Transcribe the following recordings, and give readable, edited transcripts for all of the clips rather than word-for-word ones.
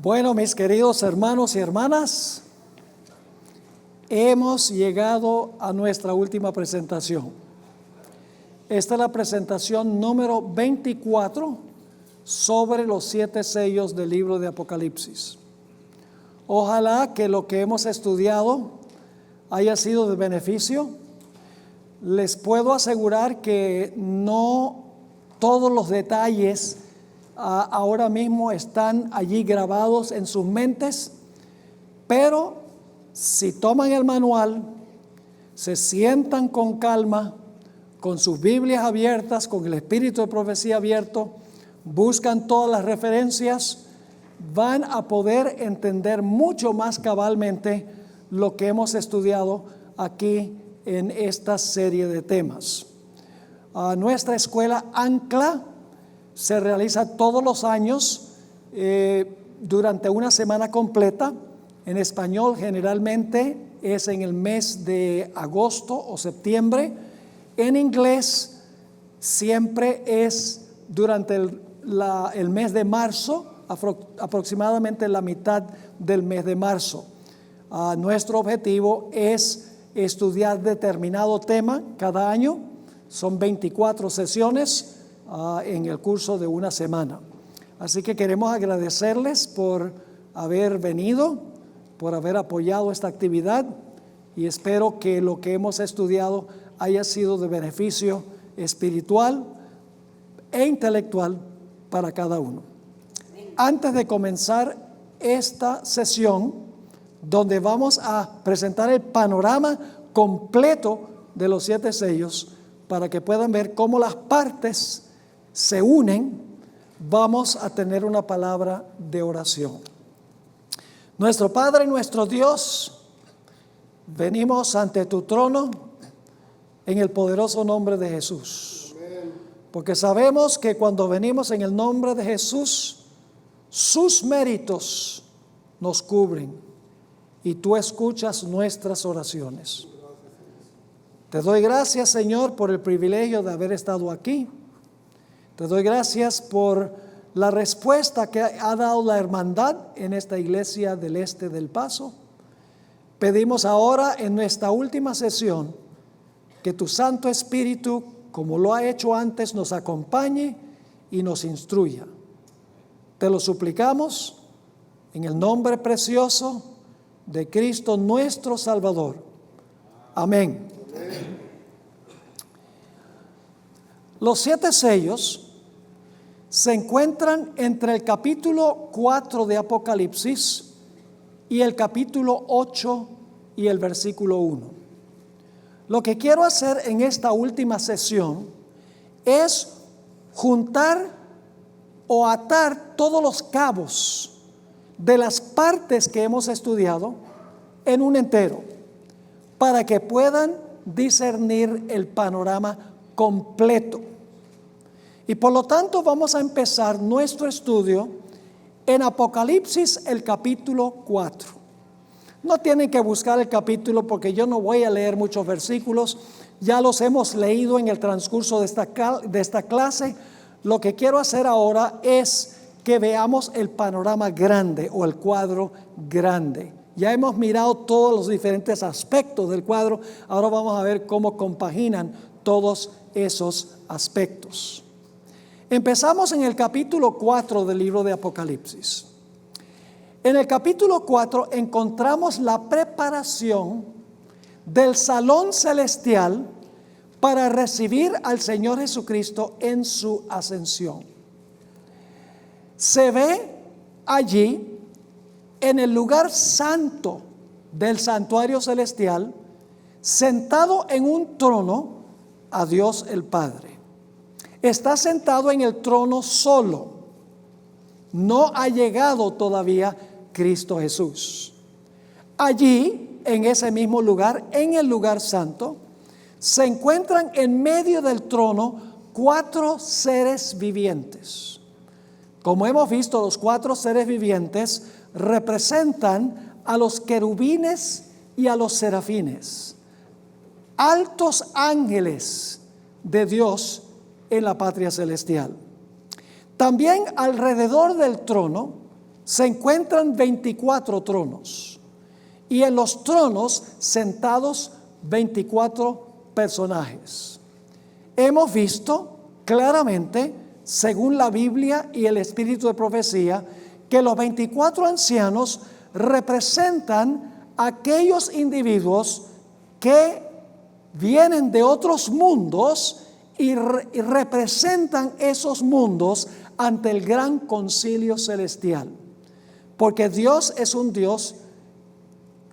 Bueno, mis queridos hermanos y hermanas, hemos llegado a nuestra última presentación. Esta es la presentación número 24 sobre los 7 sellos del libro de Apocalipsis. Ojalá que lo que hemos estudiado haya sido de beneficio. Les puedo asegurar que no todos los detalles ahora mismo están allí grabados en sus mentes, pero si toman el manual, se sientan con calma, con sus Biblias abiertas, con el espíritu de profecía abierto, buscan todas las referencias, van a poder entender mucho más cabalmente lo que hemos estudiado aquí en esta serie de temas. Nuestra escuela Ancla se realiza todos los años durante una semana completa. En español generalmente es en el mes de agosto o septiembre. En inglés siempre es durante el mes de marzo, aproximadamente la mitad del mes de marzo. Nuestro objetivo es estudiar determinado tema cada año. Son 24 sesiones en el curso de una semana. Así que queremos agradecerles por haber venido, por haber apoyado esta actividad, y espero que lo que hemos estudiado haya sido de beneficio espiritual e intelectual para cada uno. Antes de comenzar esta sesión, donde vamos a presentar el panorama completo de los 7 sellos, para que puedan ver cómo las partes se unen, vamos a tener una palabra de oración. Nuestro Padre y nuestro Dios, venimos ante tu trono en el poderoso nombre de Jesús. Porque sabemos que cuando venimos en el nombre de Jesús, sus méritos nos cubren y tú escuchas nuestras oraciones. Te doy gracias, Señor, por el privilegio de haber estado aquí. Te doy gracias por la respuesta que ha dado la hermandad en esta iglesia del Este del Paso. Pedimos ahora en nuestra última sesión que tu Santo Espíritu, como lo ha hecho antes, nos acompañe y nos instruya. Te lo suplicamos en el nombre precioso de Cristo nuestro Salvador. Amén. Los 7 sellos se encuentran entre el capítulo 4 de Apocalipsis y el capítulo 8 y el versículo 1. Lo que quiero hacer en esta última sesión es juntar o atar todos los cabos de las partes que hemos estudiado en un entero, para que puedan discernir el panorama completo. Y por lo tanto vamos a empezar nuestro estudio en Apocalipsis, el capítulo 4. No tienen que buscar el capítulo porque yo no voy a leer muchos versículos, ya los hemos leído en el transcurso de esta clase. Lo que quiero hacer ahora es que veamos el panorama grande o el cuadro grande. Ya hemos mirado todos los diferentes aspectos del cuadro, ahora vamos a ver cómo compaginan todos esos aspectos. Empezamos en el capítulo 4 del libro de Apocalipsis. En el capítulo 4 encontramos la preparación del salón celestial para recibir al Señor Jesucristo en su ascensión. Se ve allí, en el lugar santo del santuario celestial, sentado en un trono, a Dios el Padre. Está sentado en el trono solo. No ha llegado todavía Cristo Jesús. Allí, en ese mismo lugar, en el lugar santo, se encuentran en medio del trono 4 seres vivientes. Como hemos visto, los 4 seres vivientes representan a los querubines y a los serafines, altos ángeles de Dios en la patria celestial. También alrededor del trono se encuentran 24 tronos y en los tronos sentados 24 personajes. Hemos visto claramente, según la Biblia y el espíritu de profecía, que los 24 ancianos representan a aquellos individuos que vienen de otros mundos y representan esos mundos ante el gran concilio celestial. Porque Dios es un Dios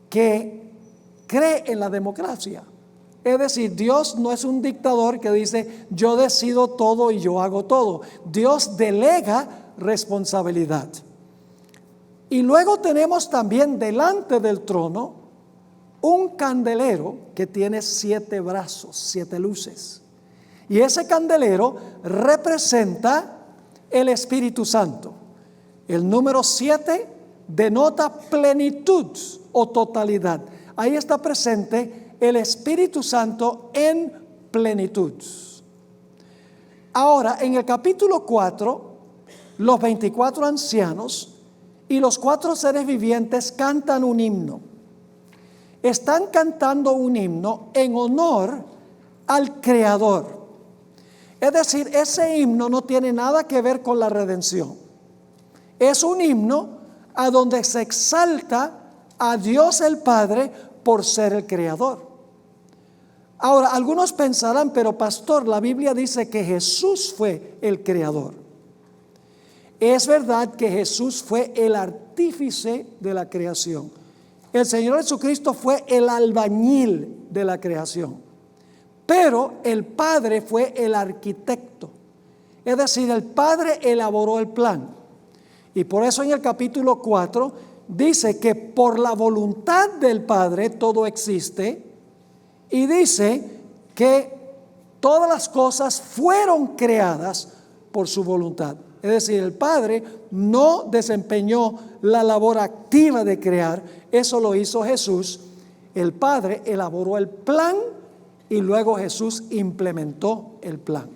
que cree en la democracia. Es decir, Dios no es un dictador que dice yo decido todo y yo hago todo. Dios delega responsabilidad. Y luego tenemos también delante del trono un candelero que tiene 7 brazos, 7 luces. Y ese candelero representa el Espíritu Santo. El número 7 denota plenitud o totalidad. Ahí está presente el Espíritu Santo en plenitud. Ahora, en el capítulo 4, los 24 ancianos y los 4 seres vivientes cantan un himno. Están cantando un himno en honor al Creador. Es decir, ese himno no tiene nada que ver con la redención. Es un himno a donde se exalta a Dios el Padre por ser el Creador. Ahora, algunos pensarán, pero pastor, la Biblia dice que Jesús fue el Creador. Es verdad que Jesús fue el artífice de la creación. El Señor Jesucristo fue el albañil de la creación. Pero el Padre fue el arquitecto. Es decir, el Padre elaboró el plan. Y por eso en el capítulo 4 dice que por la voluntad del Padre todo existe. Y dice que todas las cosas fueron creadas por su voluntad. Es decir, el Padre no desempeñó la labor activa de crear. Eso lo hizo Jesús. El Padre elaboró el plan y luego Jesús implementó el plan.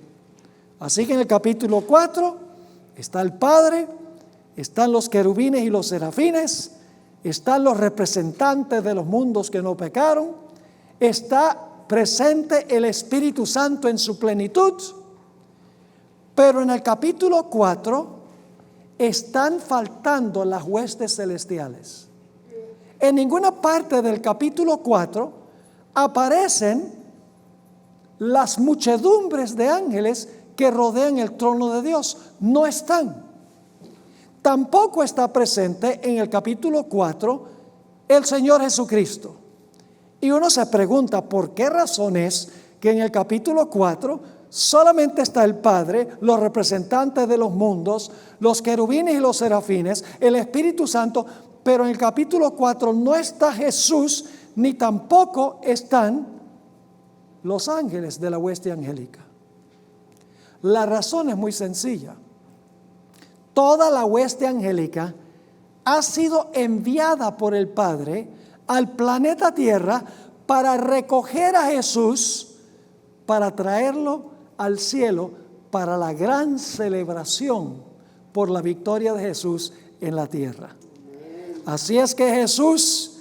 Así que en el capítulo 4 está el Padre, están los querubines y los serafines, están los representantes de los mundos que no pecaron, está presente el Espíritu Santo en su plenitud, pero en el capítulo 4 están faltando las huestes celestiales. En ninguna parte del capítulo 4 aparecen las muchedumbres de ángeles que rodean el trono de Dios. No están. Tampoco está presente en el capítulo 4 el Señor Jesucristo. Y uno se pregunta, ¿por qué razón es que en el capítulo 4 solamente está el Padre, los representantes de los mundos, los querubines y los serafines, el Espíritu Santo, pero en el capítulo 4 no está Jesús, ni tampoco están los ángeles de la hueste angélica? La razón es muy sencilla. Toda la hueste angélica ha sido enviada por el Padre al planeta Tierra para recoger a Jesús, para traerlo al cielo para la gran celebración por la victoria de Jesús en la tierra. Así es que Jesús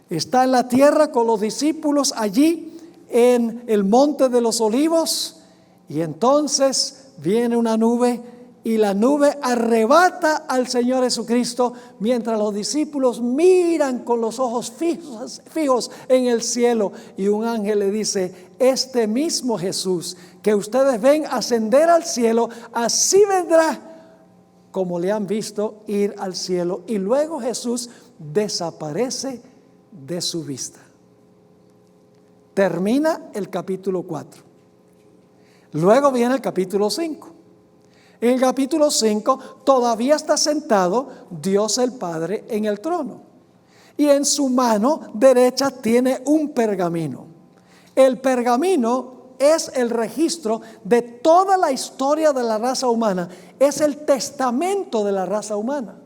está en la tierra con los discípulos allí en el monte de los olivos, y entonces viene una nube y la nube arrebata al Señor Jesucristo mientras los discípulos miran con los ojos fijos en el cielo, y un ángel le dice: este mismo Jesús que ustedes ven ascender al cielo, así vendrá como le han visto ir al cielo. Y luego Jesús desaparece de su vista. Termina el capítulo 4. Luego viene el capítulo 5. En el capítulo 5 todavía está sentado Dios el Padre en el trono, y en su mano derecha tiene un pergamino. El pergamino es el registro de toda la historia de la raza humana, es el testamento de la raza humana.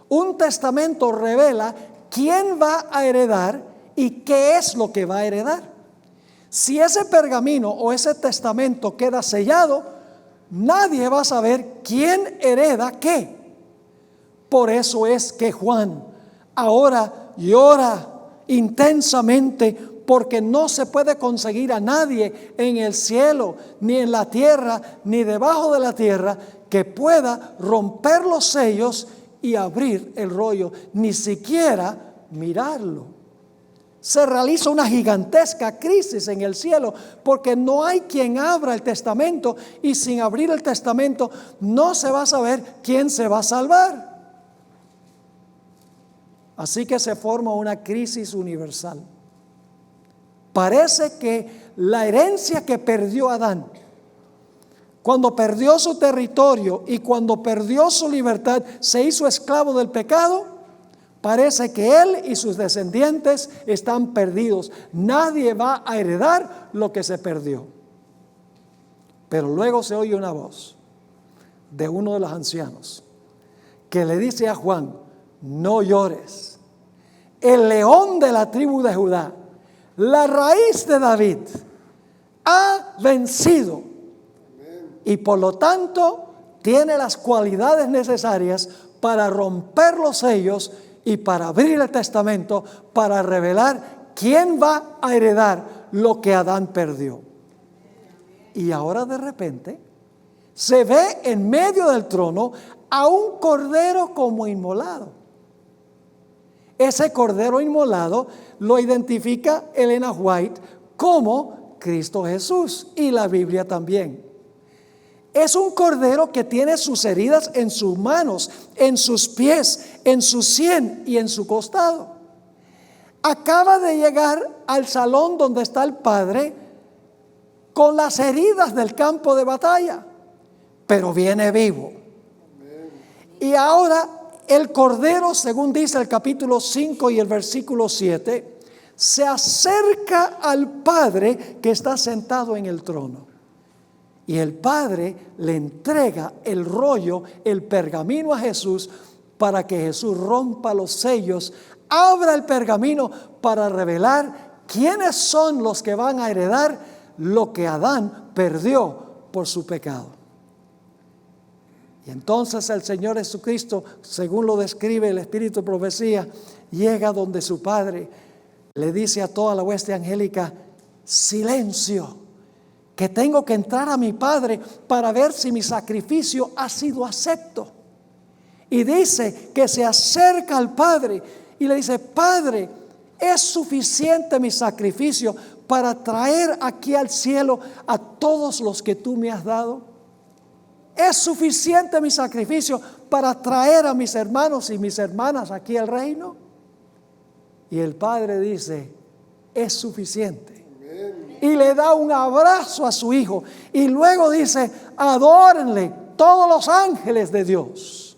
Un testamento revela quién va a heredar y qué es lo que va a heredar. Si ese pergamino o ese testamento queda sellado, nadie va a saber quién hereda qué. Por eso es que Juan ahora llora intensamente, porque no se puede conseguir a nadie en el cielo, ni en la tierra, ni debajo de la tierra, que pueda romper los sellos y abrir el rollo, ni siquiera mirarlo. Se realiza una gigantesca crisis en el cielo, porque no hay quien abra el testamento, y sin abrir el testamento no se va a saber quién se va a salvar. Así que se forma una crisis universal. Parece que la herencia que perdió Adán, cuando perdió su territorio y cuando perdió su libertad, se hizo esclavo del pecado. Parece que él y sus descendientes están perdidos. Nadie va a heredar lo que se perdió. Pero luego se oye una voz de uno de los ancianos que le dice a Juan: no llores. El león de la tribu de Judá, la raíz de David, ha vencido, y por lo tanto tiene las cualidades necesarias para romper los sellos y para abrir el testamento, para revelar quién va a heredar lo que Adán perdió. Y ahora de repente se ve en medio del trono a un cordero como inmolado. Ese cordero inmolado lo identifica Elena White como Cristo Jesús, y la Biblia también. Es un cordero que tiene sus heridas en sus manos, en sus pies, en su sien y en su costado. Acaba de llegar al salón donde está el Padre con las heridas del campo de batalla, pero viene vivo. Y ahora el cordero, según dice el capítulo 5 y el versículo 7, se acerca al Padre que está sentado en el trono. Y el Padre le entrega el rollo, el pergamino a Jesús, para que Jesús rompa los sellos, abra el pergamino para revelar quiénes son los que van a heredar lo que Adán perdió por su pecado. Y entonces el Señor Jesucristo, según lo describe el Espíritu de Profecía, llega donde su Padre le dice a toda la hueste angélica: silencio, que tengo que entrar a mi Padre para ver si mi sacrificio ha sido acepto. Y dice que se acerca al Padre y le dice: Padre, ¿es suficiente mi sacrificio para traer aquí al cielo a todos los que tú me has dado? ¿Es suficiente mi sacrificio para traer a mis hermanos y mis hermanas aquí al reino? Y el Padre dice: es suficiente. Y le da un abrazo a su hijo. Y luego dice: adórenle todos los ángeles de Dios.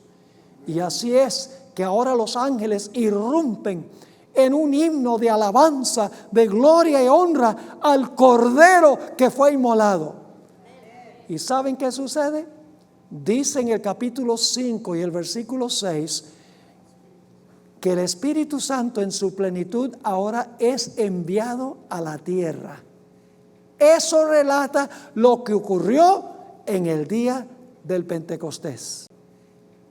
Y así es que ahora los ángeles irrumpen en un himno de alabanza, de gloria y honra al Cordero que fue inmolado. ¿Y saben qué sucede? Dice en el capítulo 5 y el versículo 6 que el Espíritu Santo en su plenitud ahora es enviado a la tierra. Eso relata lo que ocurrió en el día del Pentecostés.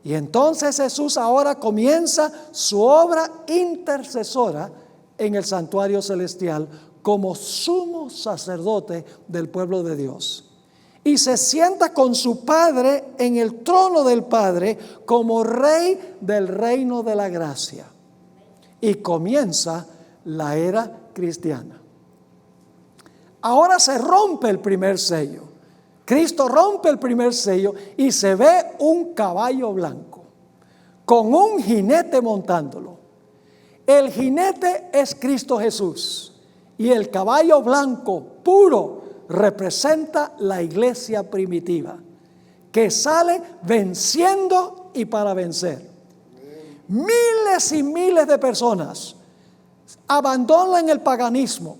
Y entonces Jesús ahora comienza su obra intercesora en el santuario celestial como sumo sacerdote del pueblo de Dios. Y se sienta con su Padre en el trono del Padre como Rey del reino de la gracia. Y comienza la era cristiana. Ahora se rompe el primer sello. Cristo rompe el primer sello y se ve un caballo blanco con un jinete montándolo. El jinete es Cristo Jesús y el caballo blanco puro representa la iglesia primitiva que sale venciendo y para vencer. Miles y miles de personas abandonan el paganismo,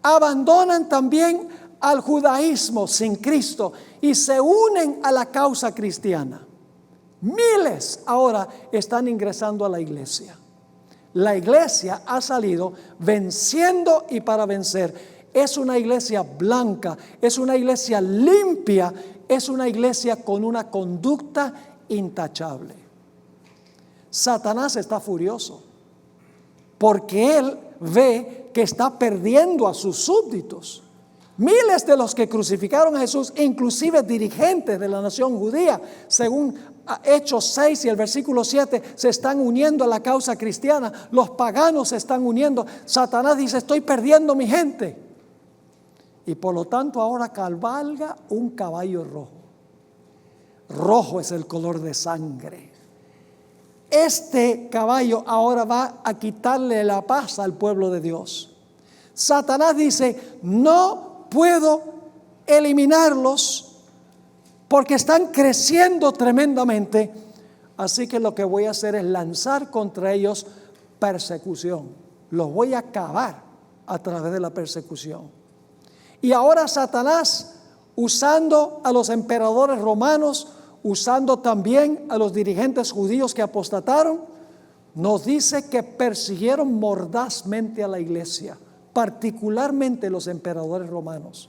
abandonan también al judaísmo sin Cristo y se unen a la causa cristiana. Miles ahora están ingresando a la iglesia. La iglesia ha salido venciendo y para vencer. Es una iglesia blanca, es una iglesia limpia, es una iglesia con una conducta intachable. Satanás está furioso porque él ve que está perdiendo a sus súbditos. Miles de los que crucificaron a Jesús, inclusive dirigentes de la nación judía, según Hechos 6 y el versículo 7, se están uniendo a la causa cristiana. Los paganos se están uniendo. Satanás dice: estoy perdiendo mi gente. Y por lo tanto ahora cabalga un caballo rojo. Rojo es el color de sangre. Este caballo ahora va a quitarle la paz al pueblo de Dios. Satanás dice: no puedo eliminarlos porque están creciendo tremendamente, así que lo que voy a hacer es lanzar contra ellos persecución. Los voy a acabar a través de la persecución. Y ahora Satanás, usando a los emperadores romanos, usando también a los dirigentes judíos que apostataron, nos dice que persiguieron mordazmente a la iglesia, particularmente los emperadores romanos.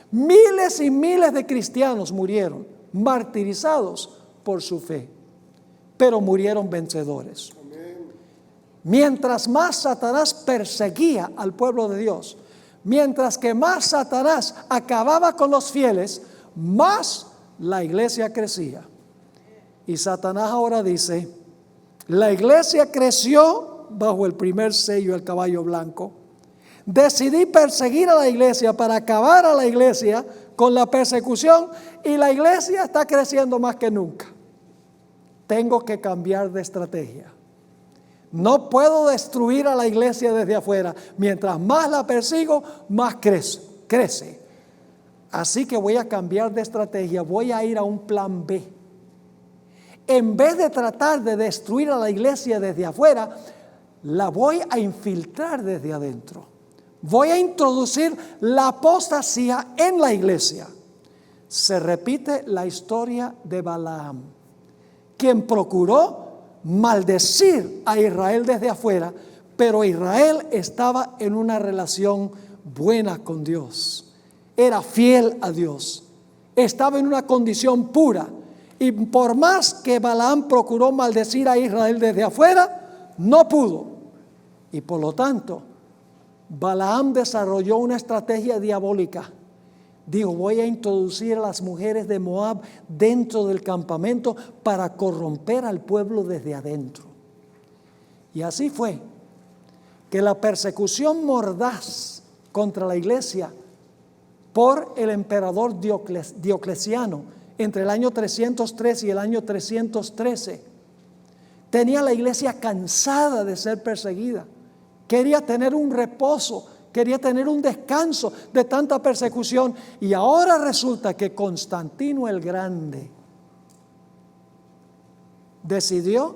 Miles y miles de cristianos murieron martirizados por su fe, pero murieron vencedores. Mientras más Satanás perseguía al pueblo de Dios, mientras que más Satanás acababa con los fieles, más la iglesia crecía. Y Satanás ahora dice: la iglesia creció bajo el primer sello, el caballo blanco. Decidí perseguir a la iglesia para acabar a la iglesia con la persecución, y la iglesia está creciendo más que nunca. Tengo que cambiar de estrategia. No puedo destruir a la iglesia desde afuera. Mientras más la persigo, más crece. Así que voy a cambiar de estrategia. Voy a ir a un plan B. En vez de tratar de destruir a la iglesia desde afuera, la voy a infiltrar desde adentro. Voy a introducir la apostasía en la iglesia. Se repite la historia de Balaam, quien procuró maldecir a Israel desde afuera, pero Israel estaba en una relación buena con Dios. Era fiel a Dios. Estaba en una condición pura. Y por más que Balaam procuró maldecir a Israel desde afuera, no pudo. Y por lo tanto, Balaam desarrolló una estrategia diabólica. Dijo: voy a introducir a las mujeres de Moab dentro del campamento para corromper al pueblo desde adentro. Y así fue que la persecución mordaz contra la iglesia por el emperador Diocleciano entre el año 303 y el año 313 tenía la iglesia cansada de ser perseguida. Quería tener un reposo, quería tener un descanso de tanta persecución. Y ahora resulta que Constantino el Grande decidió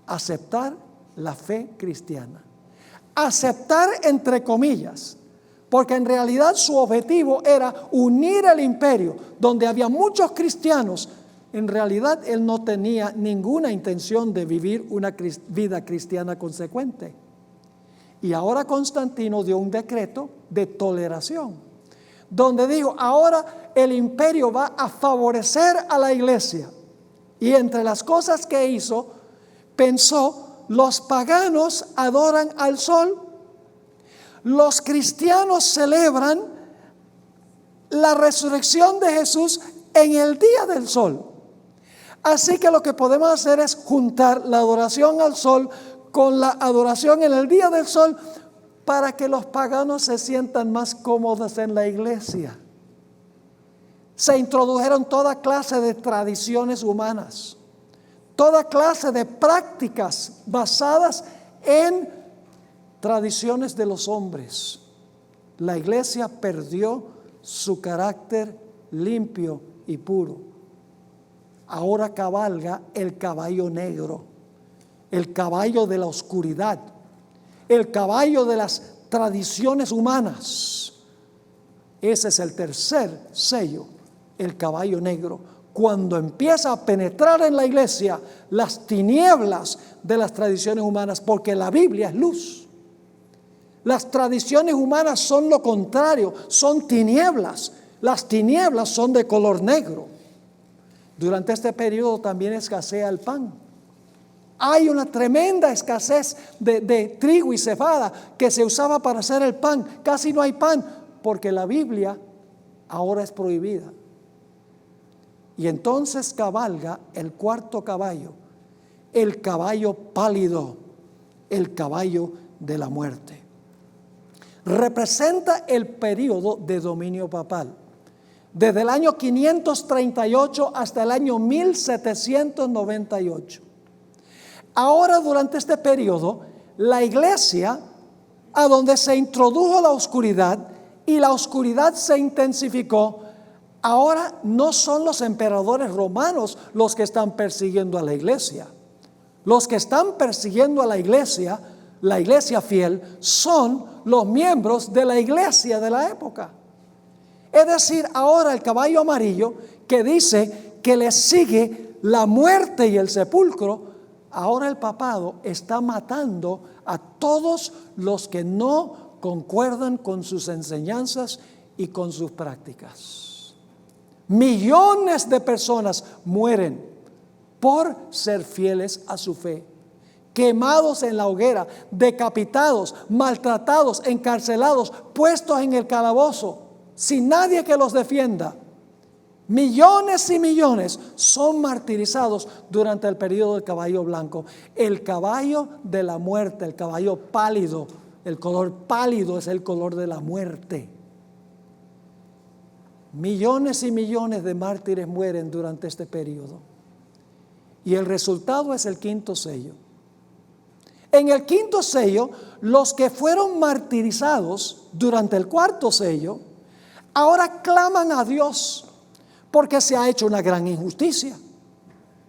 aceptar la fe cristiana. Aceptar entre comillas, porque en realidad su objetivo era unir el imperio, donde había muchos cristianos. En realidad él no tenía ninguna intención de vivir una vida cristiana consecuente. Y ahora Constantino dio un decreto de toleración, donde dijo: ahora el imperio va a favorecer a la iglesia. Y entre las cosas que hizo, pensó: los paganos adoran al sol, los cristianos celebran la resurrección de Jesús en el día del sol. Así que lo que podemos hacer es juntar la adoración al sol con la adoración en el día del sol, para que los paganos se sientan más cómodos en la iglesia. Se introdujeron toda clase de tradiciones humanas, toda clase de prácticas basadas en tradiciones de los hombres. La iglesia perdió su carácter limpio y puro. Ahora cabalga el caballo negro, el caballo de la oscuridad, el caballo de las tradiciones humanas. Ese es el tercer sello, el caballo negro. Cuando empieza a penetrar en la iglesia las tinieblas de las tradiciones humanas, porque la Biblia es luz. Las tradiciones humanas son lo contrario, son tinieblas. Las tinieblas son de color negro. Durante este periodo también escasea el pan. Hay una tremenda escasez de trigo y cebada que se usaba para hacer el pan. Casi no hay pan porque la Biblia ahora es prohibida. Y entonces cabalga el cuarto caballo, el caballo pálido, el caballo de la muerte. Representa el periodo de dominio papal, desde el año 538 hasta el año 1798. Ahora, durante este periodo, la iglesia, a donde se introdujo la oscuridad y la oscuridad se intensificó, ahora no son los emperadores romanos los que están persiguiendo a la iglesia. Los que están persiguiendo a la iglesia fiel, son los miembros de la iglesia de la época. Es decir, ahora el caballo amarillo, que dice que le sigue la muerte y el sepulcro, ahora el papado está matando a todos los que no concuerdan con sus enseñanzas y con sus prácticas. Millones de personas mueren por ser fieles a su fe, quemados en la hoguera, decapitados, maltratados, encarcelados, puestos en el calabozo, sin nadie que los defienda. Millones y millones son martirizados durante el periodo del caballo blanco. El caballo de la muerte, el caballo pálido, el color pálido es el color de la muerte. Millones y millones de mártires mueren durante este periodo. Y el resultado es el quinto sello. En el quinto sello, los que fueron martirizados durante el cuarto sello, ahora claman a Dios porque se ha hecho una gran injusticia.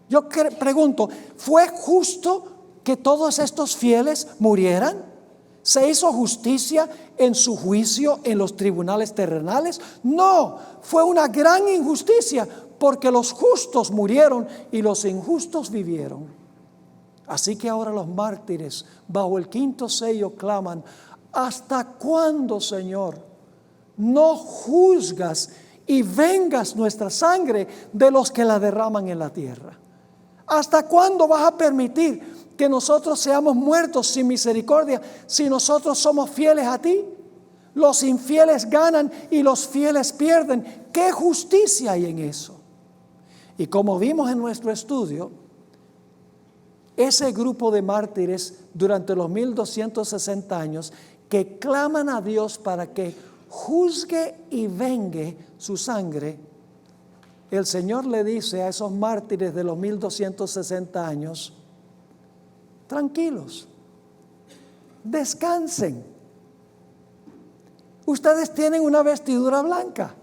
Yo pregunto, ¿fue justo que todos estos fieles murieran? ¿Se hizo justicia en su juicio en los tribunales terrenales? No, fue una gran injusticia porque los justos murieron y los injustos vivieron. Así que ahora los mártires bajo el quinto sello claman: ¿hasta cuándo, Señor, no juzgas y vengas nuestra sangre de los que la derraman en la tierra? ¿Hasta cuándo vas a permitir que nosotros seamos muertos sin misericordia si nosotros somos fieles a ti? Los infieles ganan y los fieles pierden. ¿Qué justicia hay en eso? Y como vimos en nuestro estudio, ese grupo de mártires durante los 1260 años que claman a Dios para que juzgue y vengue su sangre, el Señor le dice a esos mártires de los 1260 años: tranquilos, descansen. Ustedes tienen una vestidura blanca.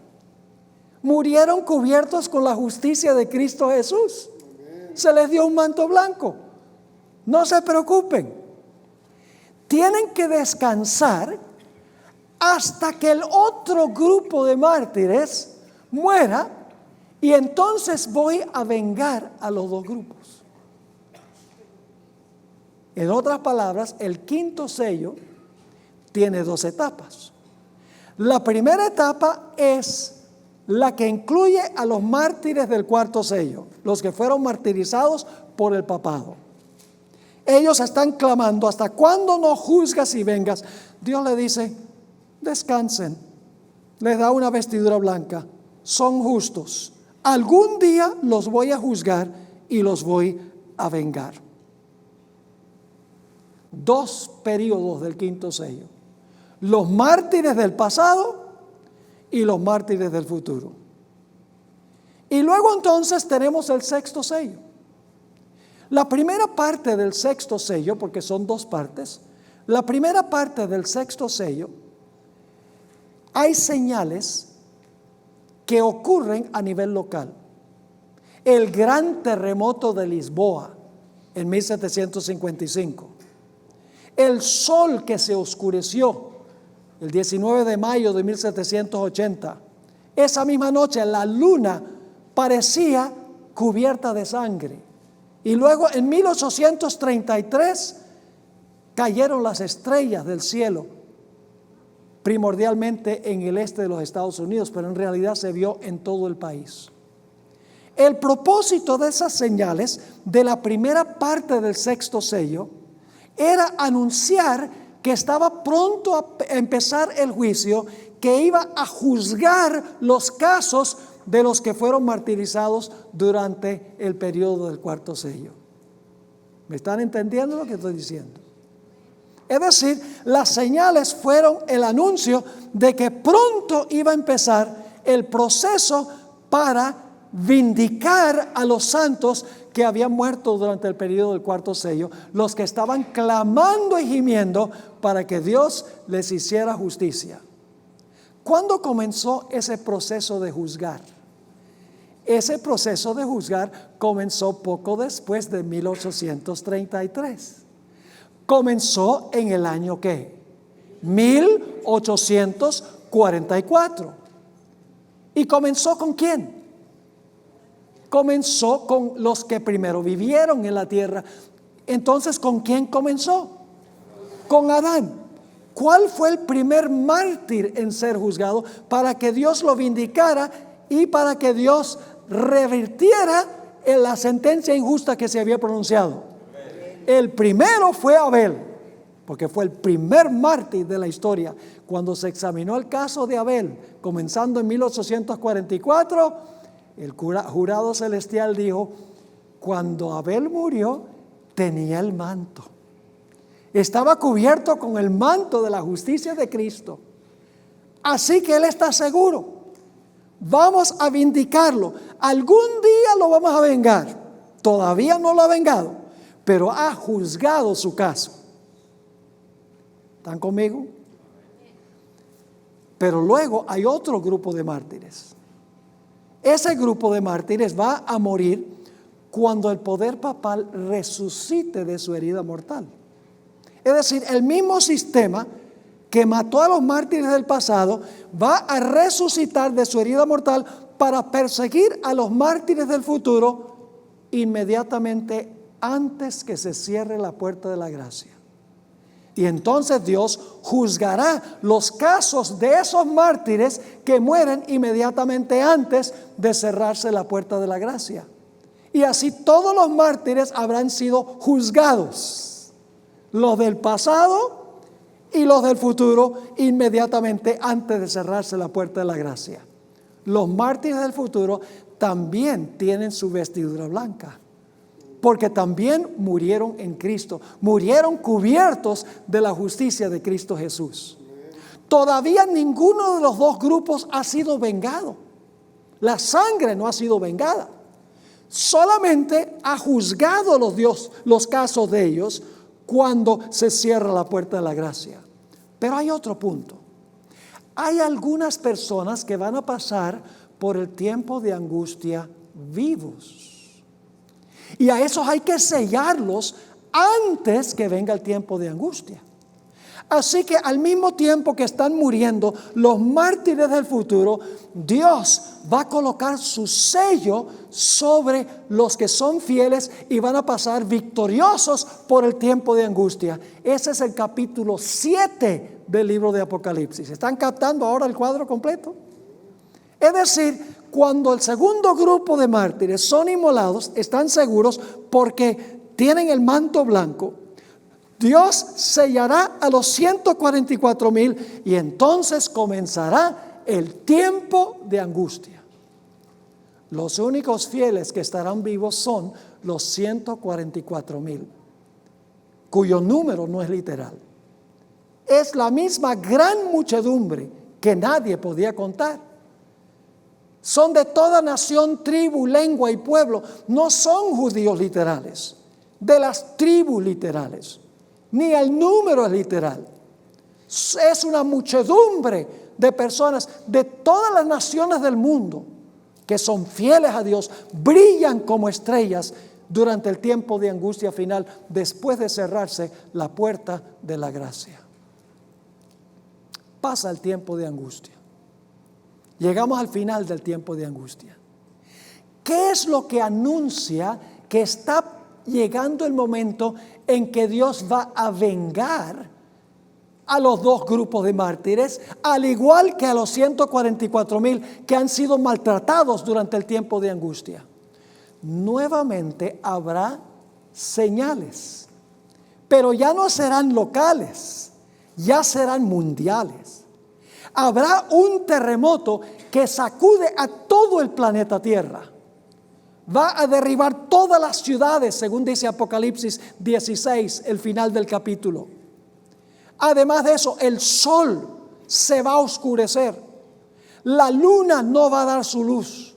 Murieron cubiertos con la justicia de Cristo Jesús. Se les dio un manto blanco. No se preocupen. Tienen que descansar hasta que el otro grupo de mártires muera, y entonces voy a vengar a los dos grupos. En otras palabras, el quinto sello tiene dos etapas. La primera etapa es la que incluye a los mártires del cuarto sello, los que fueron martirizados por el papado. Ellos están clamando: ¿hasta cuándo no juzgas y vengas? Dios le dice: descansen. Les da una vestidura blanca. Son justos. Algún día los voy a juzgar y los voy a vengar. Dos periodos del quinto sello: los mártires del pasado y los mártires del futuro. Y luego entonces tenemos el sexto sello. La primera parte del sexto sello, porque son dos partes, la primera parte del sexto sello, hay señales que ocurren a nivel local. El gran terremoto de Lisboa en 1755. El sol que se oscureció el 19 de mayo de 1780. Esa misma noche la luna parecía cubierta de sangre. Y luego en 1833 cayeron las estrellas del cielo, primordialmente en el este de los Estados Unidos, pero en realidad se vio en todo el país. El propósito de esas señales de la primera parte del sexto sello era anunciar que estaba pronto a empezar el juicio, que iba a juzgar los casos de los que fueron martirizados durante el periodo del cuarto sello. ¿Me están entendiendo lo que estoy diciendo? Es decir, las señales fueron el anuncio de que pronto iba a empezar el proceso para vindicar a los santos que habían muerto durante el periodo del cuarto sello, los que estaban clamando y gimiendo para que Dios les hiciera justicia. ¿Cuándo comenzó ese proceso de juzgar? Ese proceso de juzgar comenzó poco después de 1833. Comenzó en el año ¿qué? 1844. ¿Y comenzó con quién? Comenzó con los que primero vivieron en la tierra. Entonces, ¿con quién comenzó? Con Adán. ¿Cuál fue el primer mártir en ser juzgado para que Dios lo vindicara y para que Dios revirtiera en la sentencia injusta que se había pronunciado? El primero fue Abel, porque fue el primer mártir de la historia. Cuando se examinó el caso de Abel, comenzando en 1844, el jurado celestial dijo: cuando Abel murió, tenía el manto. Estaba cubierto con el manto de la justicia de Cristo. Así que él está seguro. Vamos a vindicarlo. Algún día lo vamos a vengar. Todavía no lo ha vengado, pero ha juzgado su caso. ¿Están conmigo? Pero luego hay otro grupo de mártires. Ese grupo de mártires va a morir cuando el poder papal resucite de su herida mortal. Es decir, el mismo sistema que mató a los mártires del pasado va a resucitar de su herida mortal para perseguir a los mártires del futuro inmediatamente antes que se cierre la puerta de la gracia. Y entonces Dios juzgará los casos de esos mártires que mueren inmediatamente antes de cerrarse la puerta de la gracia. Y así todos los mártires habrán sido juzgados, los del pasado y los del futuro, inmediatamente antes de cerrarse la puerta de la gracia. Los mártires del futuro también tienen su vestidura blanca, porque también murieron en Cristo, murieron cubiertos de la justicia de Cristo Jesús. Todavía ninguno de los dos grupos ha sido vengado. La sangre no ha sido vengada. Solamente ha juzgado los casos de ellos cuando se cierra la puerta de la gracia. Pero hay otro punto. Hay algunas personas que van a pasar por el tiempo de angustia vivos. Y a esos hay que sellarlos antes que venga el tiempo de angustia. Así que al mismo tiempo que están muriendo los mártires del futuro, Dios va a colocar su sello sobre los que son fieles y van a pasar victoriosos por el tiempo de angustia. Ese es el capítulo 7 del libro de Apocalipsis. ¿Están captando ahora el cuadro completo? Es decir, cuando el segundo grupo de mártires son inmolados, están seguros porque tienen el manto blanco. Dios sellará a los 144,000 y entonces comenzará el tiempo de angustia. Los únicos fieles que estarán vivos son los 144,000, cuyo número no es literal. Es la misma gran muchedumbre que nadie podía contar. Son de toda nación, tribu, lengua y pueblo. No son judíos literales, de las tribus literales. Ni el número es literal. Es una muchedumbre de personas de todas las naciones del mundo que son fieles a Dios, brillan como estrellas durante el tiempo de angustia final, después de cerrarse la puerta de la gracia. Pasa el tiempo de angustia. Llegamos al final del tiempo de angustia. ¿Qué es lo que anuncia que está llegando el momento en que Dios va a vengar a los dos grupos de mártires, al igual que a los 144,000 que han sido maltratados durante el tiempo de angustia? nuevamente habrá señales, pero ya no serán locales, ya serán mundiales. Habrá un terremoto que sacude a todo el planeta Tierra. Va a derribar todas las ciudades, según dice Apocalipsis 16, el final del capítulo. Además de eso, el sol se va a oscurecer. La luna no va a dar su luz.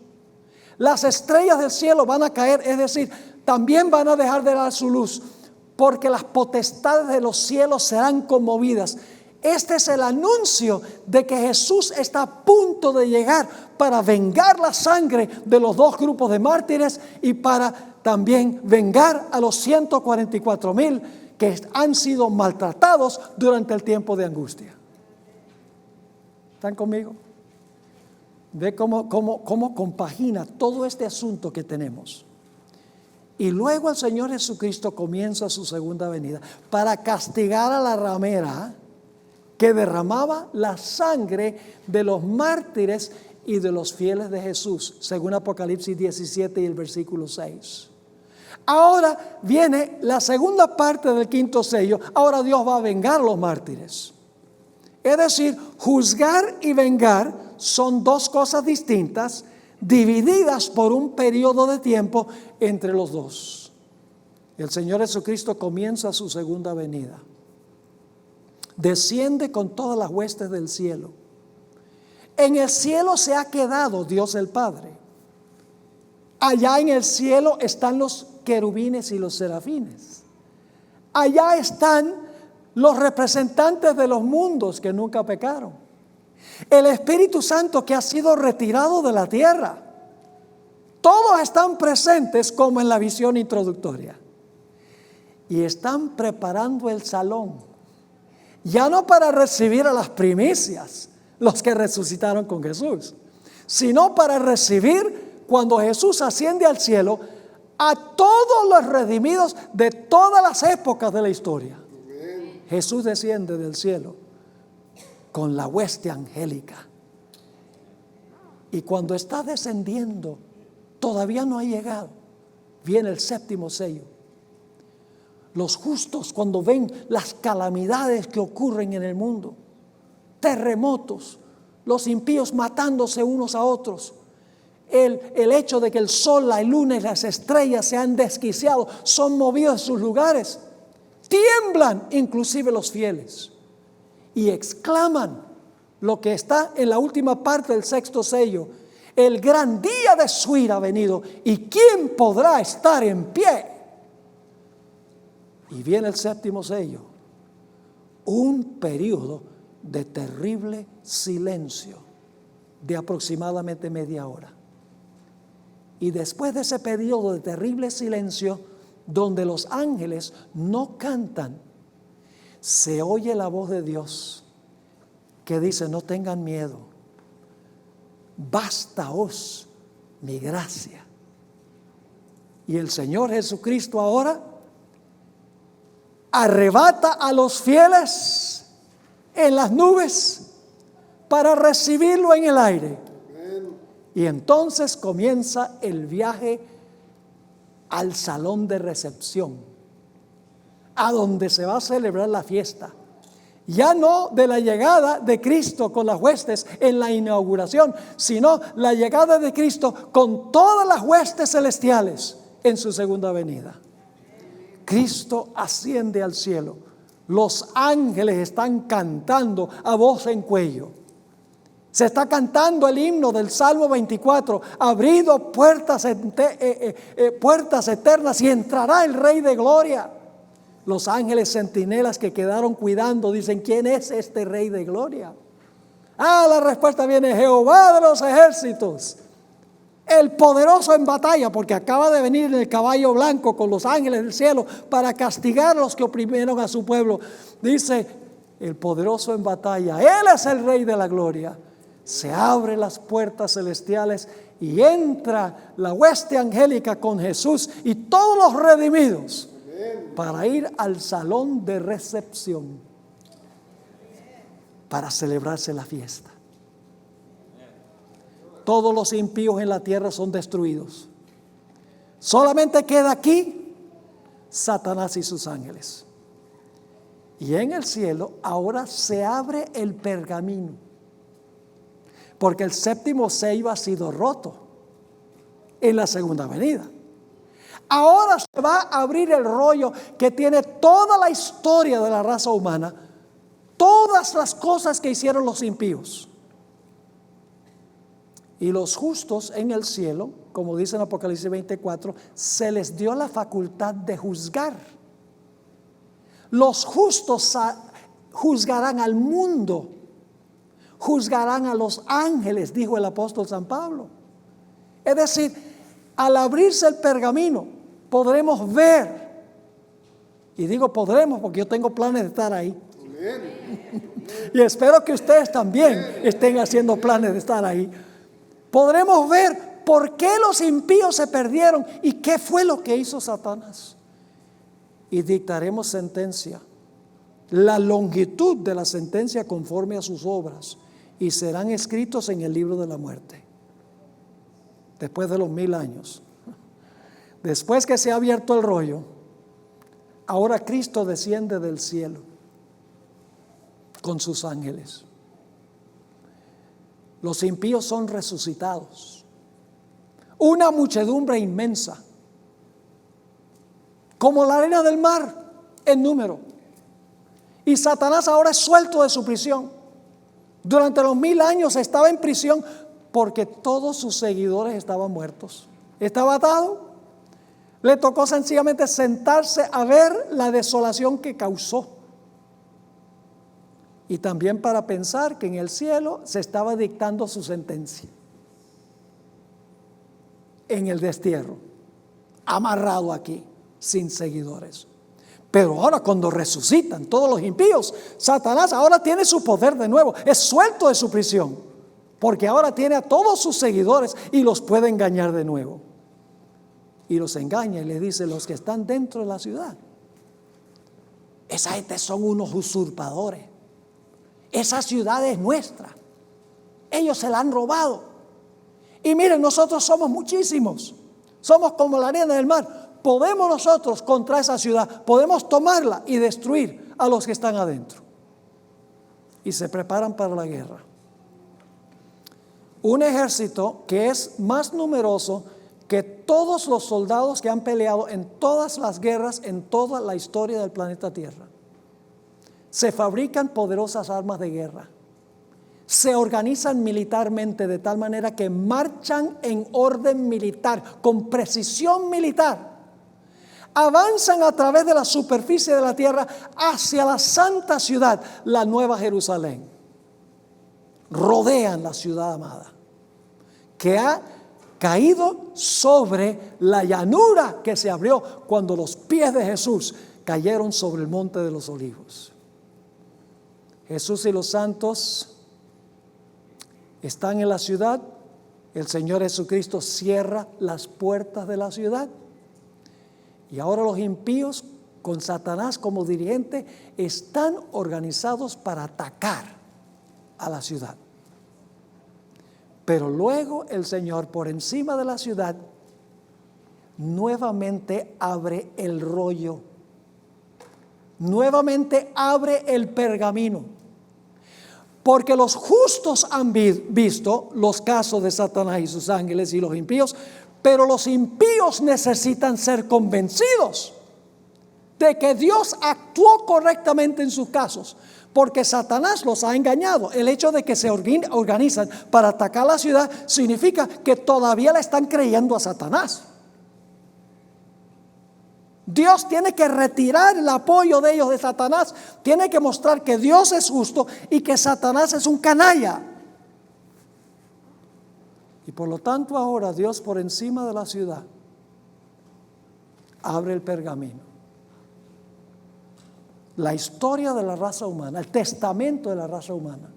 Las estrellas del cielo van a caer, es decir, también van a dejar de dar su luz, porque las potestades de los cielos serán conmovidas. Este es el anuncio de que Jesús está a punto de llegar para vengar la sangre de los dos grupos de mártires y para también vengar a los 144,000 que han sido maltratados durante el tiempo de angustia. ¿Están conmigo? Ve cómo compagina todo este asunto que tenemos. Y luego el Señor Jesucristo comienza su segunda venida para castigar a la ramera que derramaba la sangre de los mártires y de los fieles de Jesús, según Apocalipsis 17 y el versículo 6. Ahora viene la segunda parte del quinto sello. Ahora Dios va a vengar a los mártires. Es decir, juzgar y vengar son dos cosas distintas, divididas por un periodo de tiempo entre los dos. El Señor Jesucristo comienza su segunda venida. Desciende con todas las huestes del cielo. En el cielo se ha quedado Dios el Padre. Allá en el cielo están los querubines y los serafines. Allá están los representantes de los mundos que nunca pecaron. El Espíritu Santo que ha sido retirado de la tierra. Todos están presentes como en la visión introductoria. Y están preparando el salón. Ya no para recibir a las primicias, los que resucitaron con Jesús, sino para recibir, cuando Jesús asciende al cielo, a todos los redimidos de todas las épocas de la historia. Jesús desciende del cielo con la hueste angélica. Y cuando está descendiendo, todavía no ha llegado, viene el séptimo sello. Los justos, cuando ven las calamidades que ocurren en el mundo, terremotos, los impíos matándose unos a otros, el hecho de que el sol, la luna y las estrellas se han desquiciado, son movidos de sus lugares, tiemblan inclusive los fieles y exclaman lo que está en la última parte del sexto sello: el gran día de su ira ha venido, ¿y quién podrá estar en pie? Y viene el séptimo sello, un periodo de terrible silencio de aproximadamente media hora. Y después de ese periodo de terrible silencio, donde los ángeles no cantan, se oye la voz de Dios que dice: no tengan miedo, bastaos mi gracia. Y el Señor Jesucristo ahora arrebata a los fieles en las nubes para recibirlo en el aire. Y entonces comienza el viaje al salón de recepción, a donde se va a celebrar la fiesta. Ya no de la llegada de Cristo con las huestes en la inauguración, sino la llegada de Cristo con todas las huestes celestiales en su segunda venida. Cristo asciende al cielo. Los ángeles están cantando a voz en cuello. Se está cantando el himno del Salmo 24. Abrido puertas eternas y entrará el Rey de Gloria. Los ángeles centinelas que quedaron cuidando dicen: ¿quién es este Rey de Gloria? La respuesta viene: Jehová de los ejércitos, el poderoso en batalla, porque acaba de venir en el caballo blanco con los ángeles del cielo para castigar a los que oprimieron a su pueblo. Dice: el poderoso en batalla, Él es el Rey de la Gloria. Se abren las puertas celestiales y entra la hueste angélica con Jesús y todos los redimidos para ir al salón de recepción para celebrarse la fiesta. Todos los impíos en la tierra son destruidos. Solamente queda aquí Satanás y sus ángeles. Y en el cielo ahora se abre el pergamino, porque el séptimo sello ha sido roto en la segunda venida. Ahora se va a abrir el rollo que tiene toda la historia de la raza humana, todas las cosas que hicieron los impíos. Y los justos en el cielo, como dice en Apocalipsis 24, se les dio la facultad de juzgar. Los justos juzgarán al mundo, juzgarán a los ángeles, dijo el apóstol San Pablo. Es decir, al abrirse el pergamino, podremos ver, y digo podremos porque yo tengo planes de estar ahí. Y espero que ustedes también estén haciendo planes de estar ahí. Podremos ver por qué los impíos se perdieron y qué fue lo que hizo Satanás. Y dictaremos sentencia, la longitud de la sentencia conforme a sus obras, y serán escritos en el libro de la muerte. Después de los 1000 años, después que se ha abierto el rollo, ahora Cristo desciende del cielo con sus ángeles. Los impíos son resucitados, una muchedumbre inmensa, como la arena del mar en número. Y Satanás ahora es suelto de su prisión. Durante los 1000 años estaba en prisión porque todos sus seguidores estaban muertos. Estaba atado. Le tocó sencillamente sentarse a ver la desolación que causó. Y también para pensar que en el cielo se estaba dictando su sentencia. En el destierro, amarrado aquí, sin seguidores. Pero ahora cuando resucitan todos los impíos, Satanás ahora tiene su poder de nuevo, es suelto de su prisión, porque ahora tiene a todos sus seguidores y los puede engañar de nuevo. Y los engaña y les dice: los que están dentro de la ciudad, esa gente son unos usurpadores, esa ciudad es nuestra, ellos se la han robado. Y miren, nosotros somos muchísimos, somos como la arena del mar. Podemos nosotros contra esa ciudad, podemos tomarla y destruir a los que están adentro. Y se preparan para la guerra. Un ejército que es más numeroso que todos los soldados que han peleado en todas las guerras, en toda la historia del planeta Tierra. Se fabrican poderosas armas de guerra. Se organizan militarmente de tal manera que marchan en orden militar, con precisión militar. Avanzan a través de la superficie de la tierra hacia la santa ciudad, la Nueva Jerusalén. Rodean la ciudad amada, que ha caído sobre la llanura que se abrió cuando los pies de Jesús cayeron sobre el monte de los Olivos. Jesús y los santos están en la ciudad. El Señor Jesucristo cierra las puertas de la ciudad. Y ahora los impíos, con Satanás como dirigente, están organizados para atacar a la ciudad. Pero luego el Señor, por encima de la ciudad, nuevamente abre el rollo. Nuevamente abre el pergamino. Porque los justos han visto los casos de Satanás y sus ángeles y los impíos, pero los impíos necesitan ser convencidos de que Dios actuó correctamente en sus casos, porque Satanás los ha engañado. El hecho de que se organizan para atacar la ciudad significa que todavía le están creyendo a Satanás. Dios tiene que retirar el apoyo de ellos de Satanás, tiene que mostrar que Dios es justo y que Satanás es un canalla. Y por lo tanto ahora Dios, por encima de la ciudad, abre el pergamino. La historia de la raza humana, el testamento de la raza humana.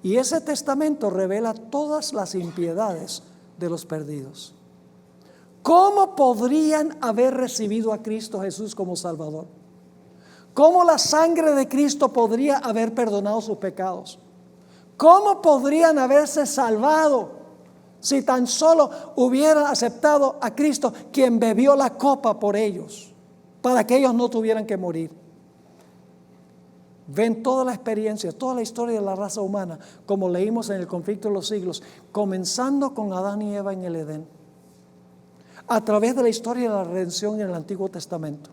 Y ese testamento revela todas las impiedades de los perdidos. ¿Cómo podrían haber recibido a Cristo Jesús como Salvador? ¿Cómo la sangre de Cristo podría haber perdonado sus pecados? ¿Cómo podrían haberse salvado Si tan solo hubieran aceptado a Cristo, quien bebió la copa por ellos, para que ellos no tuvieran que morir. Ven toda la experiencia, toda la historia de la raza humana, como leímos en el conflicto de los siglos, comenzando con Adán y Eva en el Edén, a través de la historia de la redención en el Antiguo Testamento.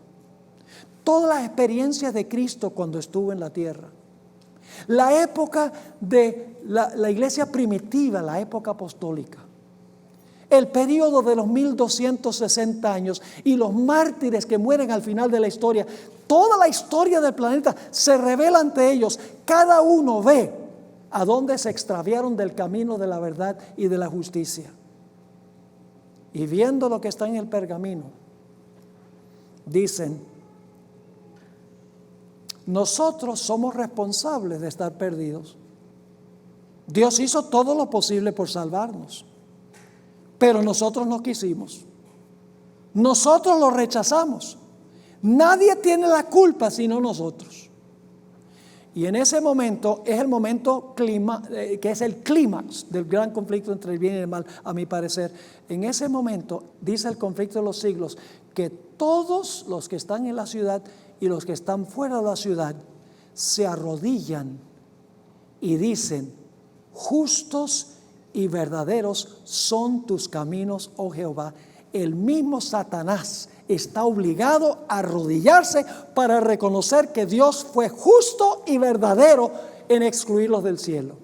Todas las experiencias de Cristo cuando estuvo en la tierra. La época de la iglesia primitiva, la época apostólica. El periodo de los 1260 años y los mártires que mueren al final de la historia. Toda la historia del planeta se revela ante ellos. Cada uno ve a dónde se extraviaron del camino de la verdad y de la justicia. Y viendo lo que está en el pergamino, dicen: nosotros somos responsables de estar perdidos. Dios hizo todo lo posible por salvarnos, pero nosotros no quisimos. Nosotros lo rechazamos. Nadie tiene la culpa sino nosotros. Y en ese momento es el momento que es el clímax del gran conflicto entre el bien y el mal, a mi parecer. En ese momento, dice el conflicto de los siglos, que todos los que están en la ciudad y los que están fuera de la ciudad se arrodillan y dicen: justos y verdaderos son tus caminos, oh Jehová. El mismo Satanás está obligado a arrodillarse para reconocer que Dios fue justo y verdadero en excluirlos del cielo.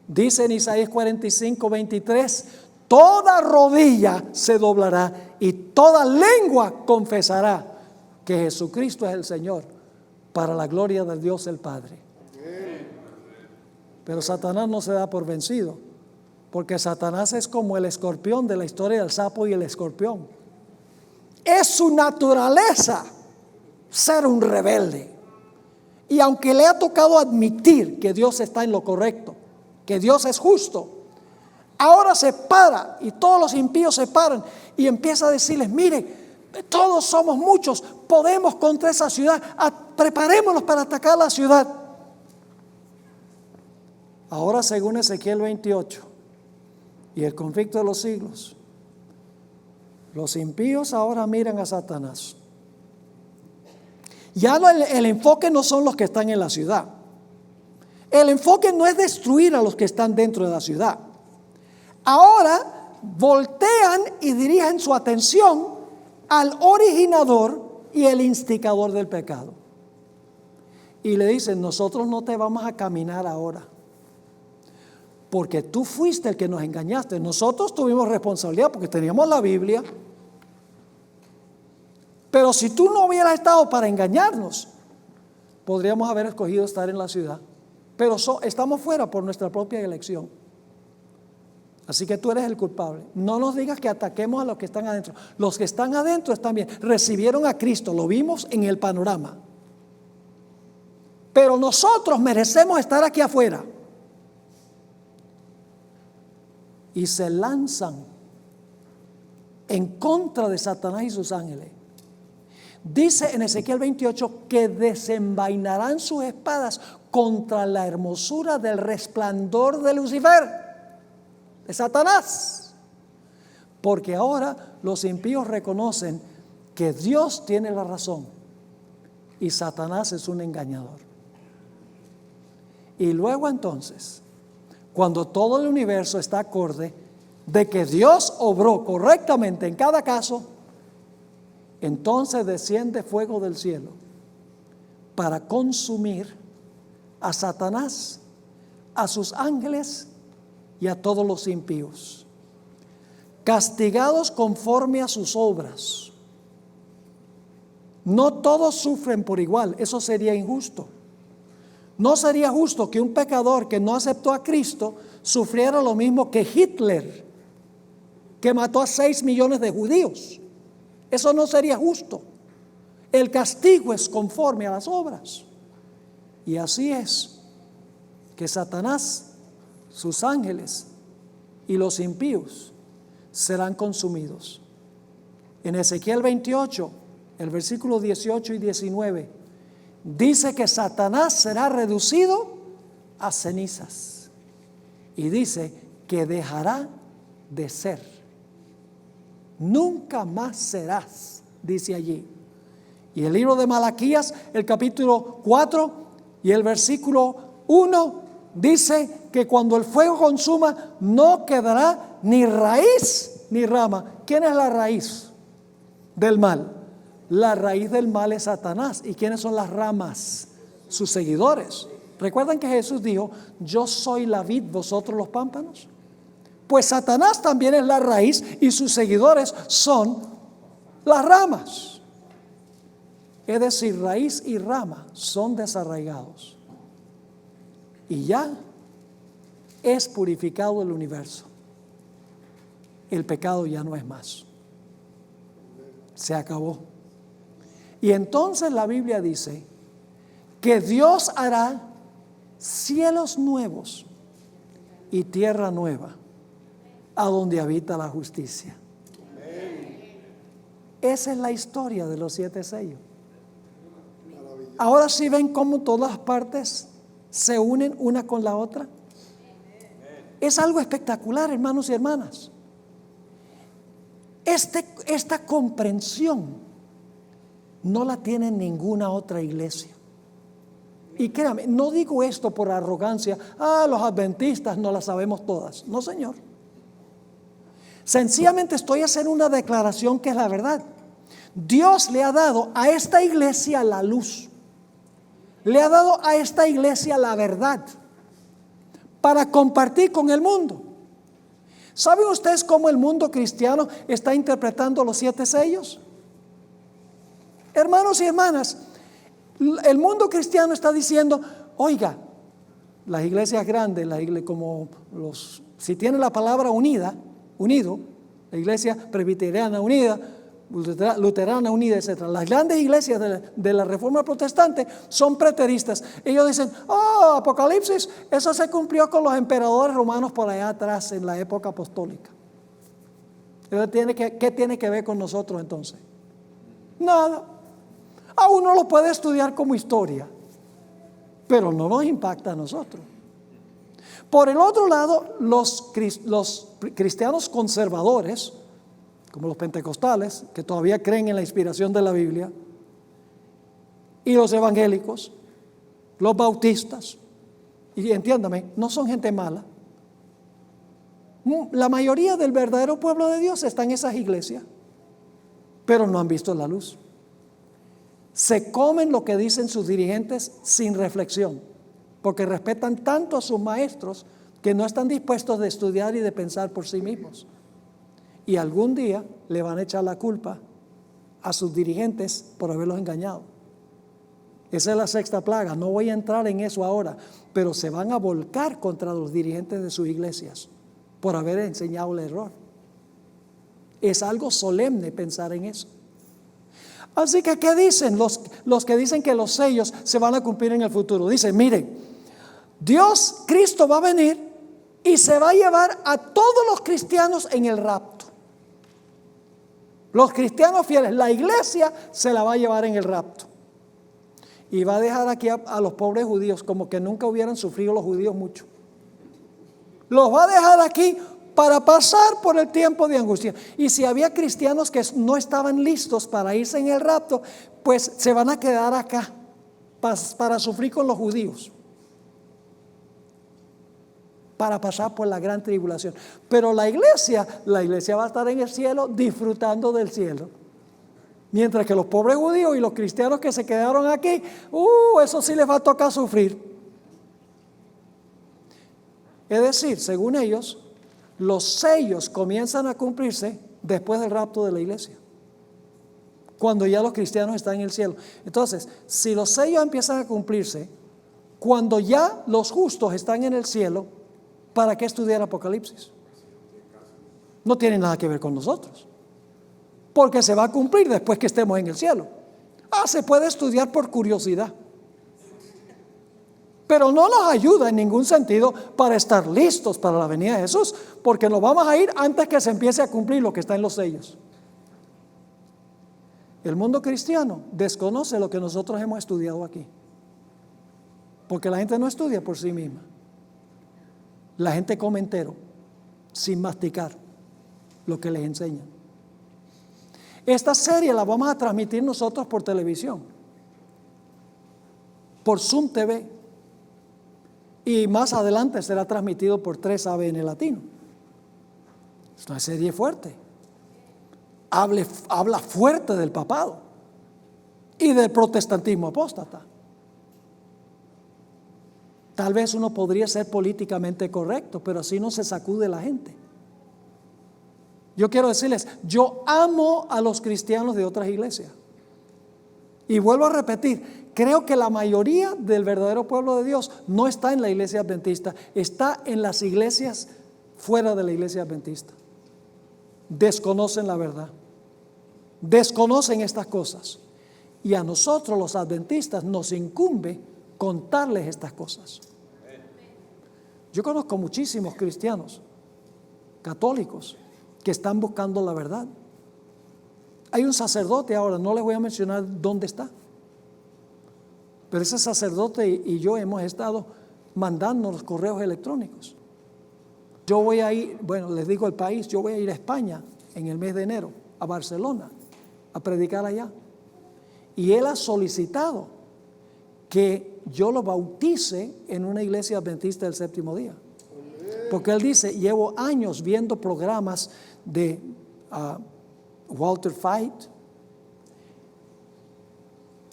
Dice en Isaías 45:23: toda rodilla se doblará y toda lengua confesará que Jesucristo es el Señor, para la gloria del Dios el Padre. Pero Satanás no se da por vencido, porque Satanás es como el escorpión de la historia del sapo y el escorpión. Es su naturaleza ser un rebelde. Y aunque le ha tocado admitir que Dios está en lo correcto, que Dios es justo, ahora se para y todos los impíos se paran y empieza a decirles: mire, todos somos muchos, podemos contra esa ciudad, preparémonos para atacar la ciudad. Ahora, según Ezequiel 28 y el conflicto de los siglos, los impíos ahora miran a Satanás. Ya el enfoque no son los que están en la ciudad. El enfoque no es destruir a los que están dentro de la ciudad. Ahora voltean y dirigen su atención al originador y el instigador del pecado. Y le dicen: nosotros no te vamos a caminar ahora, porque tú fuiste el que nos engañaste. Nosotros tuvimos responsabilidad porque teníamos la Biblia. Pero si tú no hubieras estado para engañarnos, podríamos haber escogido estar en la ciudad. Pero estamos fuera por nuestra propia elección. Así que tú eres el culpable. No nos digas que ataquemos a los que están adentro. Los que están adentro están bien. Recibieron a Cristo, lo vimos en el panorama. Pero nosotros merecemos estar aquí afuera. Y se lanzan en contra de Satanás y sus ángeles. Dice en Ezequiel 28 que desenvainarán sus espadas contra la hermosura del resplandor de Lucifer, de Satanás. Porque ahora los impíos reconocen que Dios tiene la razón y Satanás es un engañador. Y luego entonces, cuando todo el universo está acorde de que Dios obró correctamente en cada caso, entonces desciende fuego del cielo para consumir a Satanás, a sus ángeles y a todos los impíos, castigados conforme a sus obras. No todos sufren por igual, eso sería injusto. No sería justo que un pecador que no aceptó a Cristo sufriera lo mismo que Hitler, que mató a 6 millones de judíos. Eso no sería justo. El castigo es conforme a las obras. Y así es que Satanás, sus ángeles y los impíos serán consumidos. En Ezequiel 28, el versículo 18 y 19, dice que Satanás será reducido a cenizas. Y dice que dejará de ser. Nunca más serás, dice allí. Y el libro de Malaquías, el capítulo 4 y el versículo 1, dice que cuando el fuego consuma no quedará ni raíz ni rama. ¿Quién es la raíz del mal? La raíz del mal es Satanás. ¿Y quiénes son las ramas? Sus seguidores. ¿Recuerdan que Jesús dijo, yo soy la vid, vosotros los pámpanos? Pues Satanás también es la raíz y sus seguidores son las ramas. Es decir, raíz y rama son desarraigados. Y ya es purificado el universo. El pecado ya no es más. Se acabó. Y entonces la Biblia dice que Dios hará cielos nuevos y tierra nueva, a donde habita la justicia. Esa es la historia de los 7 sellos. Ahora sí ven cómo todas partes se unen una con la otra. Es algo espectacular, hermanos y hermanas. Esta comprensión no la tiene ninguna otra iglesia. Y créame, no digo esto por arrogancia. Los adventistas no la sabemos todas. No, señor. Sencillamente estoy haciendo una declaración que es la verdad. Dios le ha dado a esta iglesia la luz. Le ha dado a esta iglesia la verdad para compartir con el mundo. ¿Saben ustedes cómo el mundo cristiano está interpretando los 7 sellos? Hermanos y hermanas, el mundo cristiano está diciendo, oiga, las iglesias grandes, si tienen la palabra unido, la iglesia presbiteriana unida, luterana unida, etc. Las grandes iglesias de la Reforma Protestante son preteristas. Ellos dicen, Apocalipsis, eso se cumplió con los emperadores romanos por allá atrás en la época apostólica. ¿Qué tiene que ver con nosotros entonces? Nada. A uno lo puede estudiar como historia, pero no nos impacta a nosotros. Por el otro lado, los cristianos conservadores, como los pentecostales, que todavía creen en la inspiración de la Biblia, y los evangélicos, los bautistas, y entiéndame, no son gente mala. La mayoría del verdadero pueblo de Dios está en esas iglesias, pero no han visto la luz. Se comen lo que dicen sus dirigentes sin reflexión, porque respetan tanto a sus maestros que no están dispuestos de estudiar y de pensar por sí mismos. Y algún día le van a echar la culpa a sus dirigentes por haberlos engañado. Esa es la 6ª plaga. No voy a entrar en eso ahora, pero se van a volcar contra los dirigentes de sus iglesias por haber enseñado el error. Es algo solemne pensar en eso. Así que, ¿qué dicen los que dicen que los sellos se van a cumplir en el futuro? Dicen, miren, Cristo va a venir y se va a llevar a todos los cristianos en el rapto. Los cristianos fieles, la iglesia se la va a llevar en el rapto. Y va a dejar aquí a los pobres judíos, como que nunca hubieran sufrido los judíos mucho. Los va a dejar aquí para pasar por el tiempo de angustia. Y si había cristianos que no estaban listos para irse en el rapto, pues se van a quedar acá para sufrir con los judíos, para pasar por la gran tribulación. Pero la iglesia va a estar en el cielo disfrutando del cielo. Mientras que los pobres judíos y los cristianos que se quedaron aquí, eso sí les va a tocar sufrir. Es decir, según ellos, los sellos comienzan a cumplirse después del rapto de la iglesia, cuando ya los cristianos están en el cielo. Entonces, si los sellos empiezan a cumplirse cuando ya los justos están en el cielo, ¿para qué estudiar Apocalipsis? No tiene nada que ver con nosotros, porque se va a cumplir después que estemos en el cielo. Se puede estudiar por curiosidad, pero no nos ayuda en ningún sentido para estar listos para la venida de Jesús, porque nos vamos a ir antes que se empiece a cumplir lo que está en los sellos. El mundo cristiano desconoce lo que nosotros hemos estudiado aquí, porque la gente no estudia por sí misma. La gente come entero. sin masticar lo que les enseñan. Esta serie la vamos a transmitir nosotros por televisión, por Zoom TV, y más adelante será transmitido por 3ABN Latino. Es una serie fuerte. Habla fuerte del papado y del protestantismo apóstata. Tal vez uno podría ser políticamente correcto, pero así no se sacude la gente. Yo quiero decirles, yo amo a los cristianos de otras iglesias. Y vuelvo a repetir, creo que la mayoría del verdadero pueblo de Dios no está en la iglesia adventista, está en las iglesias fuera de la iglesia adventista. Desconocen la verdad, desconocen estas cosas. Y a nosotros los adventistas nos incumbe contarles estas cosas. Yo conozco muchísimos cristianos católicos que están buscando la verdad. Hay un sacerdote ahora, no les voy a mencionar dónde está, pero ese sacerdote y yo hemos estado mandando los correos electrónicos. Yo voy a ir, bueno, les digo el país, yo voy a ir a España en el mes de enero, a Barcelona, a predicar allá. Y él ha solicitado que yo lo bautice en una iglesia adventista del séptimo día. Porque él dice, llevo años viendo programas de Walter Fight,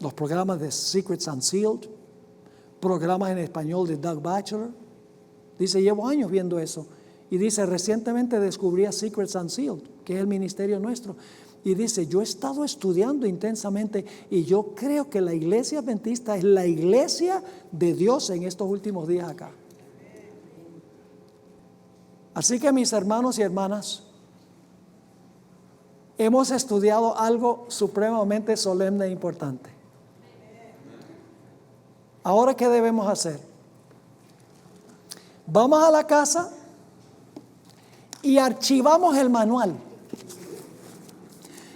los programas de Secrets Unsealed, programas en español de Doug Batchelor. Dice, llevo años viendo eso. Y dice, recientemente descubrí a Secrets Unsealed, que es el ministerio nuestro. Y dice, yo he estado estudiando intensamente y yo creo que la iglesia adventista es la iglesia de Dios en estos últimos días acá. Así que mis hermanos y hermanas, hemos estudiado algo supremamente solemne e importante. Ahora, ¿qué debemos hacer? Vamos a la casa y archivamos el manual.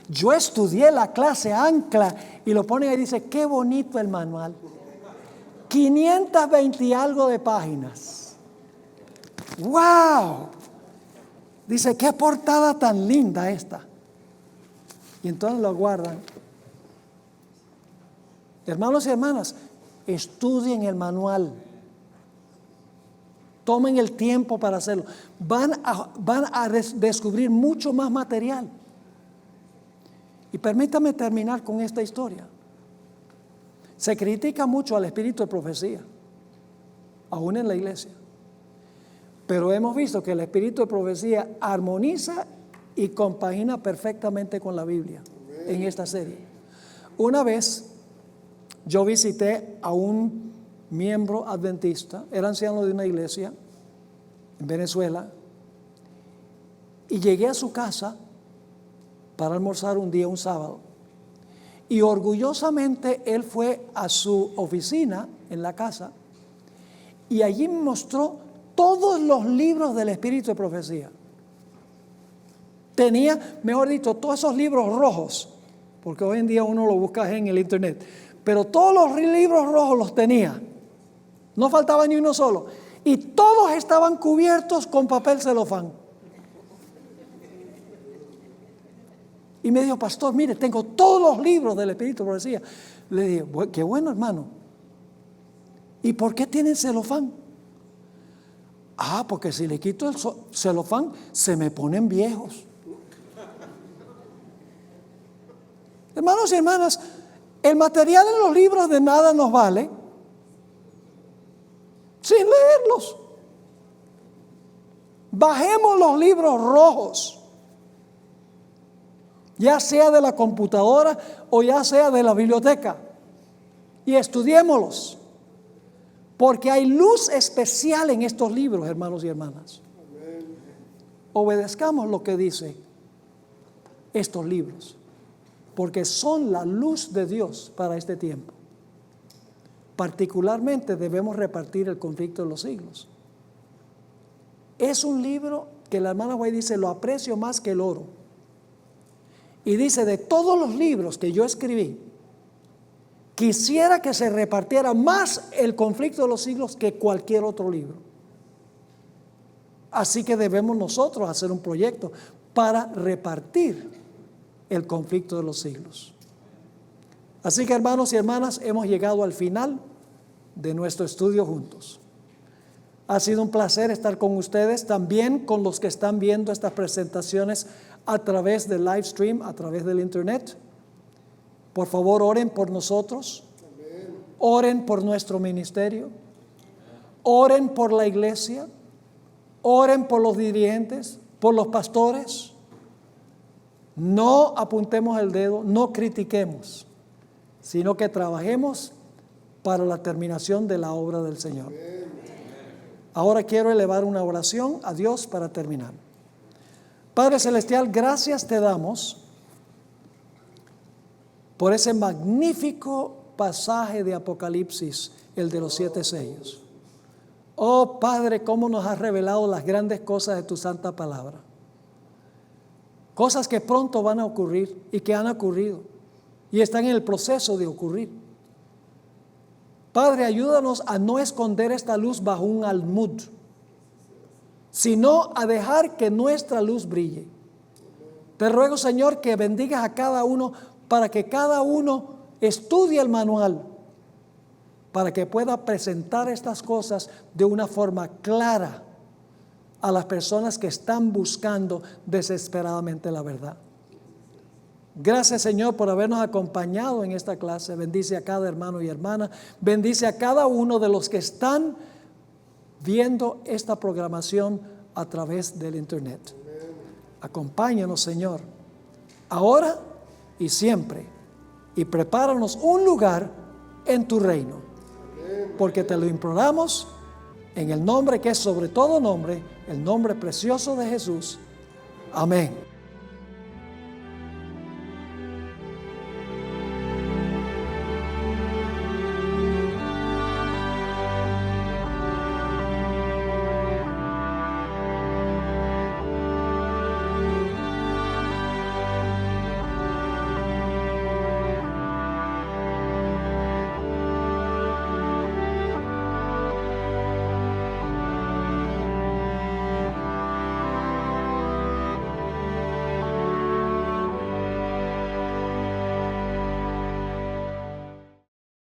Yo estudié la clase Ancla y lo ponen ahí y dice, qué bonito el manual. 520 y algo de páginas. ¡Wow! Dice, qué portada tan linda esta. Y entonces lo guardan. Hermanos y hermanas, estudien el manual. Tomen el tiempo para hacerlo. Van a descubrir mucho más material. Y permítame terminar con esta historia. Se critica mucho al espíritu de profecía, aún en la iglesia. Pero hemos visto que el espíritu de profecía armoniza y compagina perfectamente con la Biblia en esta serie. Una vez yo visité a un miembro adventista, era anciano de una iglesia en Venezuela, y llegué a su casa para almorzar un día, un sábado, y orgullosamente él fue a su oficina en la casa y allí me mostró todos los libros del espíritu de profecía. Tenía, mejor dicho, todos esos libros rojos, porque hoy en día uno lo busca en el internet, pero todos los libros rojos los tenía, no faltaba ni uno solo, y todos estaban cubiertos con papel celofán. Y me dijo, pastor, mire, tengo todos los libros del espíritu de profecía. Le dije, qué bueno, hermano. ¿Y por qué tienen celofán? Ah, porque si le quito el celofán, se me ponen viejos. Hermanos y hermanas, el material en los libros de nada nos vale sin leerlos. Bajemos los libros rojos, ya sea de la computadora o ya sea de la biblioteca, y estudiémoslos, porque hay luz especial en estos libros, hermanos y hermanas. Obedezcamos lo que dice estos libros, porque son la luz de Dios para este tiempo. Particularmente debemos repartir el conflicto de los siglos. Es un libro que la hermana White dice, lo aprecio más que el oro. Y dice, de todos los libros que yo escribí, quisiera que se repartiera más el conflicto de los siglos que cualquier otro libro. Así que debemos nosotros hacer un proyecto para repartir el conflicto de los siglos. Así que, hermanos y hermanas, hemos llegado al final de nuestro estudio juntos. Ha sido un placer estar con ustedes, también con los que están viendo estas presentaciones a través del live stream, a través del internet. Por favor, oren por nosotros, oren por nuestro ministerio, oren por la iglesia, oren por los dirigentes, por los pastores. No apuntemos el dedo, no critiquemos, sino que trabajemos para la terminación de la obra del Señor. Ahora quiero elevar una oración a Dios para terminar. Padre Celestial, gracias te damos por ese magnífico pasaje de Apocalipsis, el de los 7 sellos. Oh Padre, cómo nos has revelado las grandes cosas de tu santa palabra. Cosas que pronto van a ocurrir y que han ocurrido y están en el proceso de ocurrir. Padre, ayúdanos a no esconder esta luz bajo un almud, sino a dejar que nuestra luz brille. Te ruego, Señor, que bendigas a cada uno para que cada uno estudie el manual, para que pueda presentar estas cosas de una forma clara a las personas que están buscando desesperadamente la verdad. Gracias, Señor, por habernos acompañado en esta clase. Bendice a cada hermano y hermana. Bendice a cada uno de los que están viendo esta programación a través del internet. Acompáñanos, Señor, ahora y siempre, y prepáranos un lugar en tu reino, porque te lo imploramos en el nombre que es sobre todo nombre, el nombre precioso de Jesús. Amén.